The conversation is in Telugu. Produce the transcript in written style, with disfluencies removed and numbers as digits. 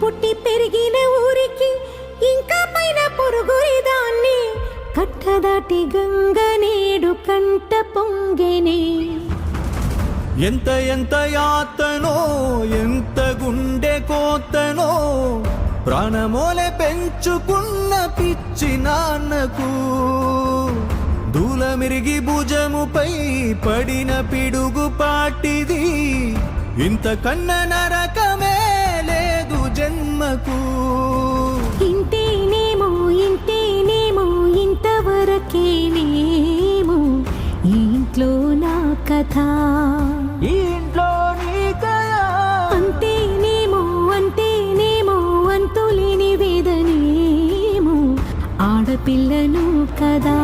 పుట్టి పెరిగిన ఊరికి ఇంకా పైన పొరుగురిదాన్ని కట్టదాటి గంగ నేడు కంట పొంగెనే. ఎంత ఎంత యాతనో ఎంత గుండె కోతనో ప్రాణమోలే పెంచుకున్న పిచ్చి నాన్నకు దూలమిరిగి భుజముపై పడిన పిడుగు పాటిది ఇంత కన్న నరకమే లేదు జన్మకు. ఇంతేనేమో ఇంతవరకేనేమో ఈ ఇంట్లో నా కథ, ఈ ఇంట్లో నీ కథ. అంతేనేమో అంతులేని వేదనేమో ఆడపిల్లను కదా.